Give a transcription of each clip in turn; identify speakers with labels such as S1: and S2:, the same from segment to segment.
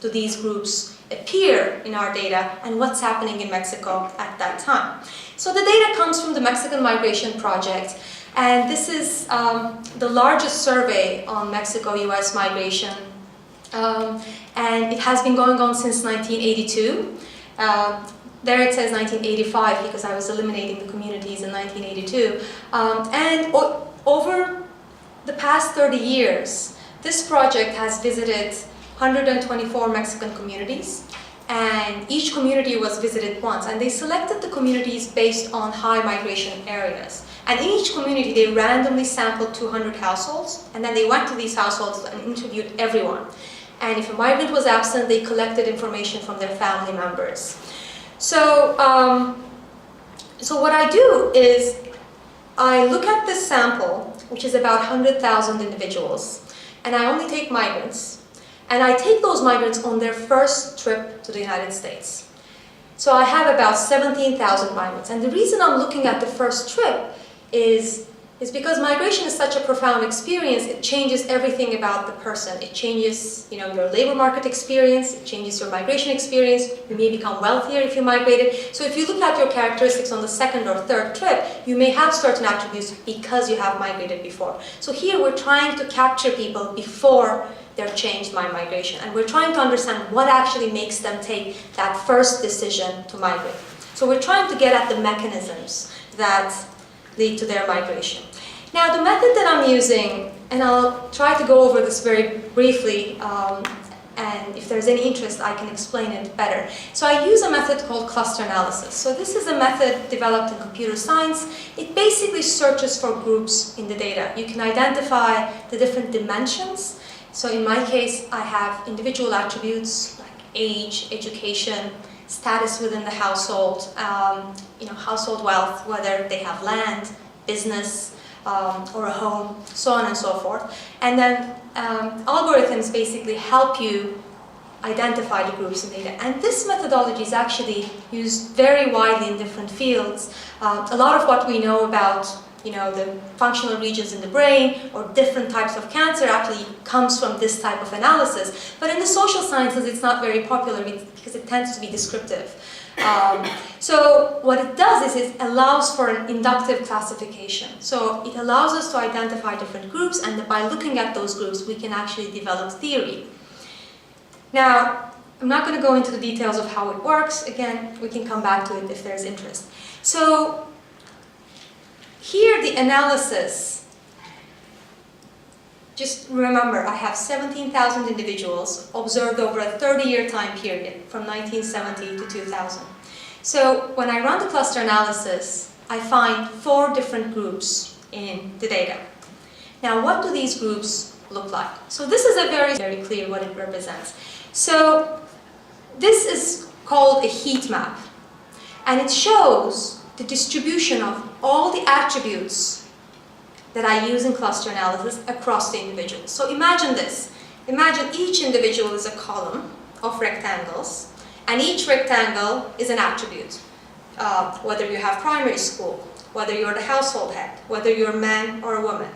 S1: do these groups appear in our data and what's happening in Mexico at that time. So the data comes from the Mexican Migration Project, and this is the largest survey on Mexico-US migration, and it has been going on since 1982. There it says 1985 because I was eliminating the communities in 1982. Over the past 30 years, this project has visited 124 Mexican communities, and each community was visited once, and they selected the communities based on high migration areas. And in each community, they randomly sampled 200 households, and then they went to these households and interviewed everyone. And if a migrant was absent, they collected information from their family members. So what I do is I look at this sample, which is about 100,000 individuals, and I only take migrants, and I take those migrants on their first trip to the United States. So I have about 17,000 migrants, and the reason I'm looking at the first trip is because migration is such a profound experience. It changes everything about the person. It changes, your labor market experience, it changes your migration experience. You may become wealthier if you migrated. So if you look at your characteristics on the second or third trip, you may have certain attributes because you have migrated before. So here we're trying to capture people before they're changed by migration, and we're trying to understand what actually makes them take that first decision to migrate. So we're trying to get at the mechanisms that lead to their migration. Now, the method that I'm using, and I'll try to go over this very briefly, and if there's any interest, I can explain it better. So I use a method called cluster analysis. So this is a method developed in computer science. It basically searches for groups in the data. You can identify the different dimensions. So in my case, I have individual attributes like age, education, status within the household, household wealth, whether they have land, business, or a home, so on and so forth. And then algorithms basically help you identify the groups in data. And this methodology is actually used very widely in different fields. A lot of what we know about the functional regions in the brain or different types of cancer actually comes from this type of analysis. But in the social sciences, it's not very popular because it tends to be descriptive. So what it does is it allows for an inductive classification. So it allows us to identify different groups, and by looking at those groups, we can actually develop theory. Now, I'm not going to go into the details of how it works. Again, we can come back to it if there's interest. So here, the analysis, just remember, I have 17,000 individuals observed over a 30-year time period from 1970 to 2000. So when I run the cluster analysis, I find 4 different groups in the data. Now, what do these groups look like? So this is very clear what it represents. So this is called a heat map, and it shows the distribution of all the attributes that I use in cluster analysis across the individuals. So imagine this. Imagine each individual is a column of rectangles, and each rectangle is an attribute. Whether you have primary school, whether you're the household head, whether you're a man or a woman.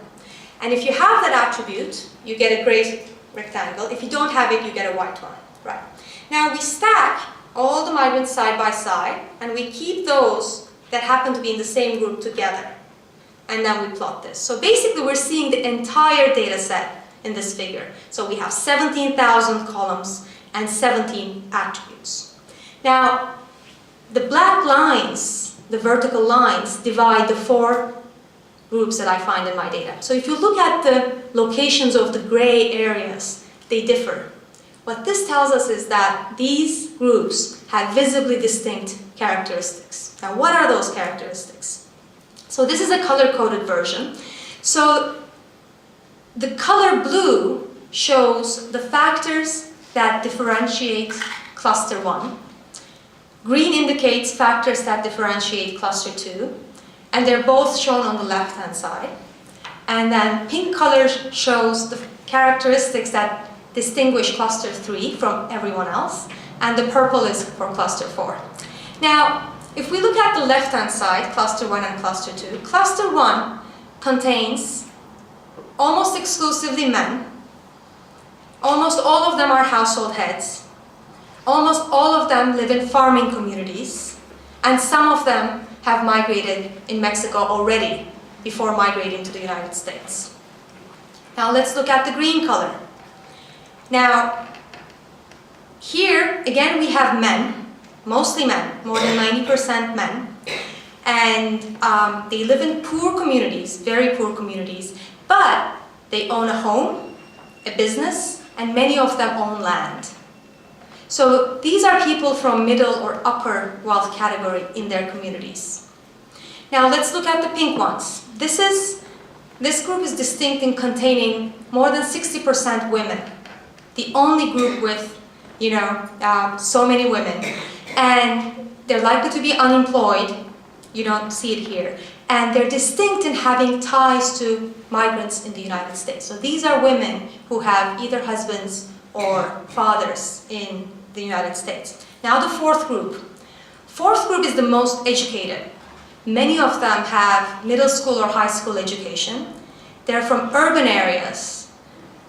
S1: And if you have that attribute, you get a gray rectangle. If you don't have it, you get a white one. Right. Now we stack all the migrants side by side, and we keep those that happen to be in the same group together. And then we plot this. So basically we're seeing the entire data set in this figure. So we have 17,000 columns and 17 attributes. Now, the black lines, the vertical lines, divide the 4 groups that I find in my data. So if you look at the locations of the gray areas, they differ. What this tells us is that these groups have visibly distinct characteristics. Now, what are those characteristics? So this is a color-coded version. So the color blue shows the factors that differentiate cluster 1. Green indicates factors that differentiate cluster 2, and they're both shown on the left-hand side. And then pink color shows the characteristics that distinguish cluster 3 from everyone else, and the purple is for cluster 4. Now, if we look at the left-hand side, cluster 1 and cluster 2, cluster 1 contains almost exclusively men, Almost all of them are household heads. Almost all of them live in farming communities. And some of them have migrated in Mexico already before migrating to the United States. Now let's look at the green color. Now, here, again, we have men, mostly men, more than 90% men. And they live in poor communities, very poor communities, but they own a home, a business, and many of them own land. So these are people from middle or upper wealth category in their communities. Now let's look at the pink ones. This group is distinct in containing more than 60% women. The only group with, so many women. And they're likely to be unemployed. You don't see it here. And they're distinct in having ties to migrants in the United States. So these are women who have either husbands or fathers in the United States. Now the fourth group. Fourth group is the most educated. Many of them have middle school or high school education. They're from urban areas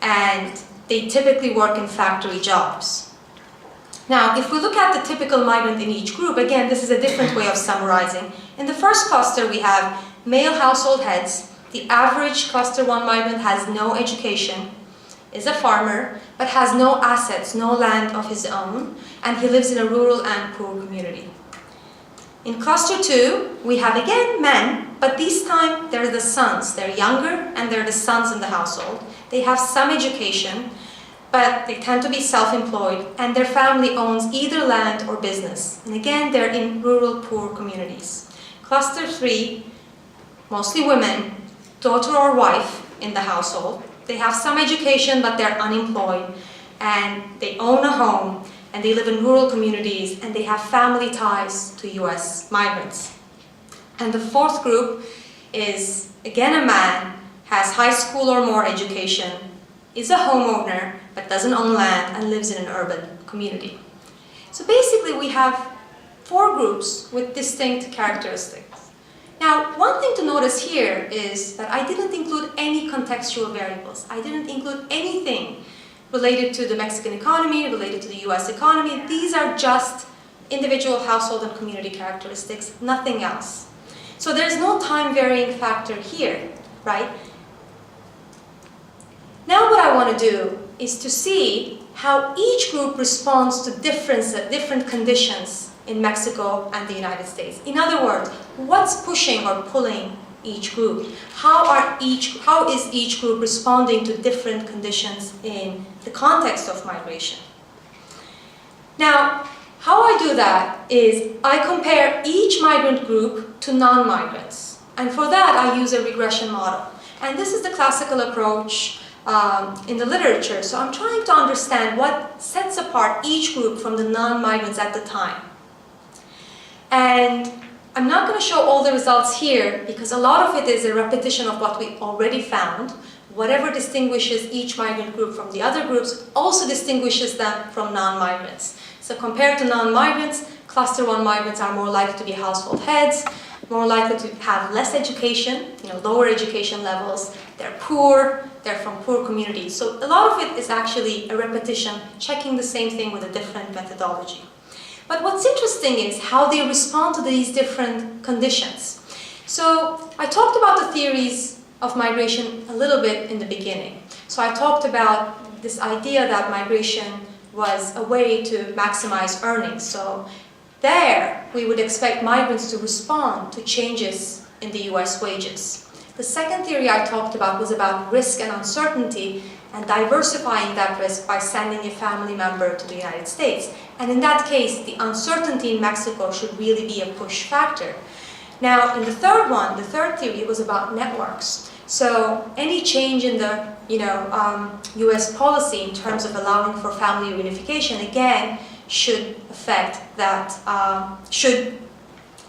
S1: and they typically work in factory jobs. Now, if we look at the typical migrant in each group, again, this is a different way of summarizing. In the first cluster, we have male household heads. The average cluster 1 migrant has no education, is a farmer, but has no assets, no land of his own, and he lives in a rural and poor community. In cluster 2, we have again men, but this time they're the sons. They're younger and they're the sons in the household. They have some education, but they tend to be self-employed, and their family owns either land or business. And again, they're in rural, poor communities. Cluster 3, mostly women, daughter or wife in the household. They have some education, but they're unemployed, and they own a home, and they live in rural communities, and they have family ties to US migrants. And the fourth group is, again, a man, has high school or more education, is a homeowner, but doesn't own land and lives in an urban community. So basically we have 4 groups with distinct characteristics. Now, one thing to notice here is that I didn't include any contextual variables. I didn't include anything related to the Mexican economy, related to the US economy. These are just individual household and community characteristics, nothing else. So there's no time varying factor here, right? Now what I want to do is to see how each group responds to different conditions in Mexico and the United States. In other words, what's pushing or pulling each group? How is each group responding to different conditions in the context of migration? Now, how I do that is I compare each migrant group to non-migrants. And for that, I use a regression model. And this is the classical approach in the literature. So I'm trying to understand what sets apart each group from the non-migrants at the time. And I'm not going to show all the results here because a lot of it is a repetition of what we already found. Whatever distinguishes each migrant group from the other groups also distinguishes them from non-migrants. So compared to non-migrants, cluster 1 migrants are more likely to be household heads, more likely to have less education, lower education levels. They're poor, they're from poor communities. So a lot of it is actually a repetition, checking the same thing with a different methodology. But what's interesting is how they respond to these different conditions. So I talked about the theories of migration a little bit in the beginning. So I talked about this idea that migration was a way to maximize earnings. So there, we would expect migrants to respond to changes in the US wages. The second theory I talked about was about risk and uncertainty and diversifying that risk by sending a family member to the United States. And in that case, the uncertainty in Mexico should really be a push factor. Now, in the third one, the third theory was about networks. So any change in the US policy in terms of allowing for family reunification, again, should affect that, should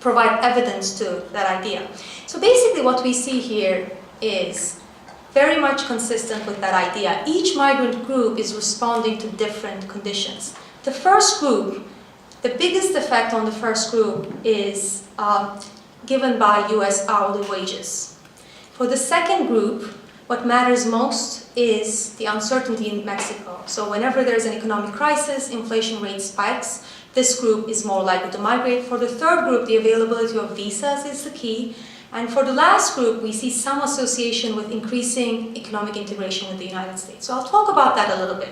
S1: provide evidence to that idea. So basically what we see here is very much consistent with that idea. Each migrant group is responding to different conditions. The first group, the biggest effect on the first group is given by US hourly wages. For the second group, what matters most is the uncertainty in Mexico. So whenever there's an economic crisis, inflation rate spikes, this group is more likely to migrate. For the third group, the availability of visas is the key. And for the last group, we see some association with increasing economic integration with the United States. So I'll talk about that a little bit.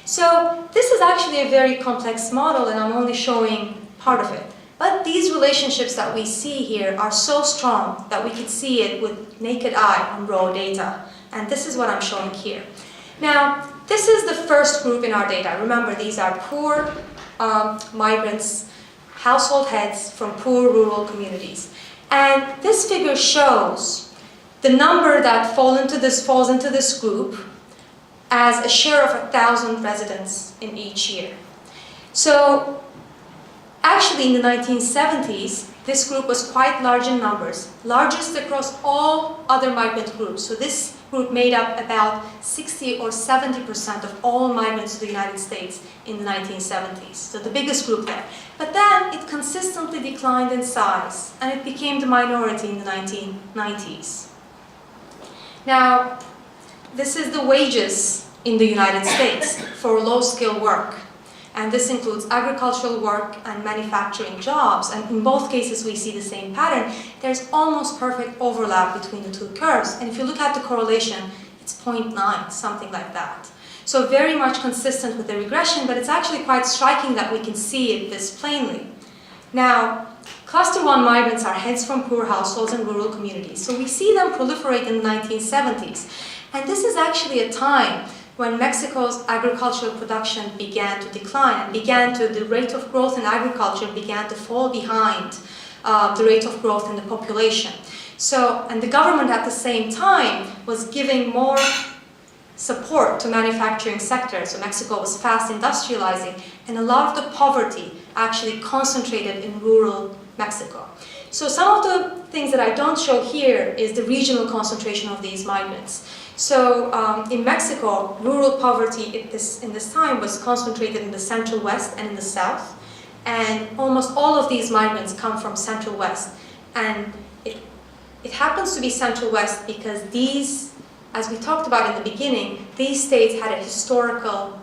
S1: So this is actually a very complex model, and I'm only showing part of it. But these relationships that we see here are so strong that we can see it with naked eye on raw data. And this is what I'm showing here. Now, this is the first group in our data. Remember, these are poor migrants, household heads from poor rural communities. And this figure shows the number that falls into this group as a share of 1,000 residents in each year. So actually in the 1970s, this group was quite large in numbers, largest across all other migrant groups. So this group made up about 60 or 70% of all migrants to the United States in the 1970s. So the biggest group there. But then it consistently declined in size, and it became the minority in the 1990s. Now, this is the wages in the United States for low-skilled work. And this includes agricultural work and manufacturing jobs. And in both cases, we see the same pattern. There's almost perfect overlap between the two curves. And if you look at the correlation, it's 0.9, something like that. So very much consistent with the regression, but it's actually quite striking that we can see it this plainly. Now, Cluster 1 migrants are heads from poor households and rural communities. So we see them proliferate in the 1970s. And this is actually a time when Mexico's agricultural production began to decline, and the rate of growth in agriculture began to fall behind the rate of growth in the population. So, and the government at the same time was giving more support to manufacturing sectors. So Mexico was fast industrializing, and a lot of the poverty actually concentrated in rural Mexico. So some of the things that I don't show here is the regional concentration of these migrants. So in Mexico, rural poverty in this time was concentrated in the Central West and in the South. And almost all of these migrants come from Central West. And it happens to be Central West because these, as we talked about in the beginning, these states had a historical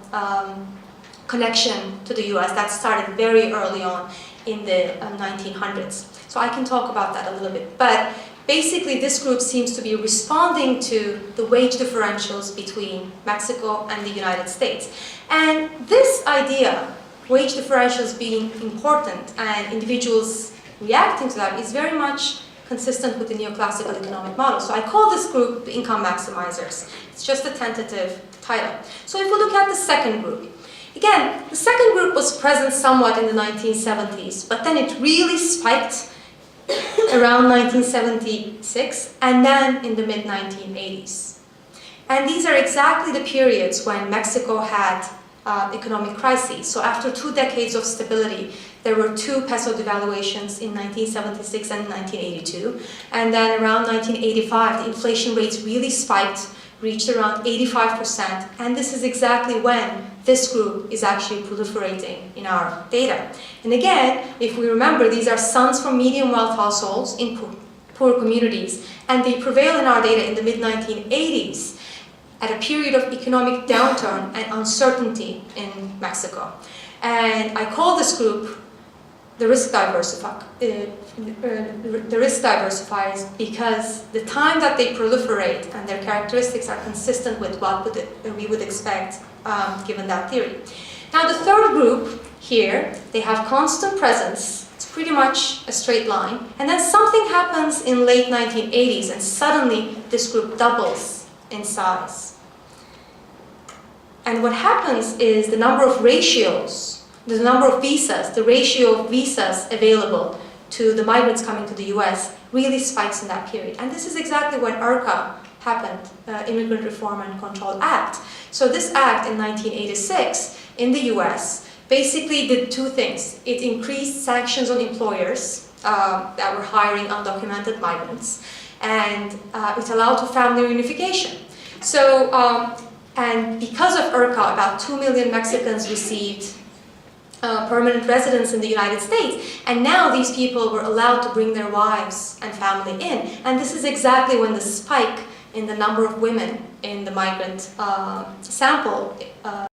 S1: connection to the US that started very early on in the 1900s. So I can talk about that a little bit. But basically, this group seems to be responding to the wage differentials between Mexico and the United States. And this idea, wage differentials being important and individuals reacting to that, is very much consistent with the neoclassical economic model. So I call this group the income maximizers. It's just a tentative title. So if we look at the second group, again, the second group was present somewhat in the 1970s, but then it really spiked around 1976, and then in the mid-1980s. And these are exactly the periods when Mexico had economic crises. So after 2 decades of stability, there were 2 peso devaluations in 1976 and 1982. And then around 1985, the inflation rates really spiked, reached around 85%. And this is exactly when this group is actually proliferating in our data. And again, if we remember, these are sons from medium wealth households in poor communities, and they prevail in our data in the mid-1980s at a period of economic downturn and uncertainty in Mexico. And I call this group the risk diversifiers because the time that they proliferate and their characteristics are consistent with what we would expect given that theory. Now the third group here, they have constant presence. It's pretty much a straight line. And then something happens in late 1980s and suddenly this group doubles in size. And what happens is the number of ratios, the number of visas, the ratio of visas available to the migrants coming to the US really spikes in that period. And this is exactly when IRCA happened, Immigrant Reform and Control Act. So this act in 1986 in the US basically did 2 things. It increased sanctions on employers that were hiring undocumented migrants, and it allowed for family reunification. So, and because of IRCA, about 2 million Mexicans received permanent residence in the United States, and now these people were allowed to bring their wives and family in. And this is exactly when the spike in the number of women in the migrant sample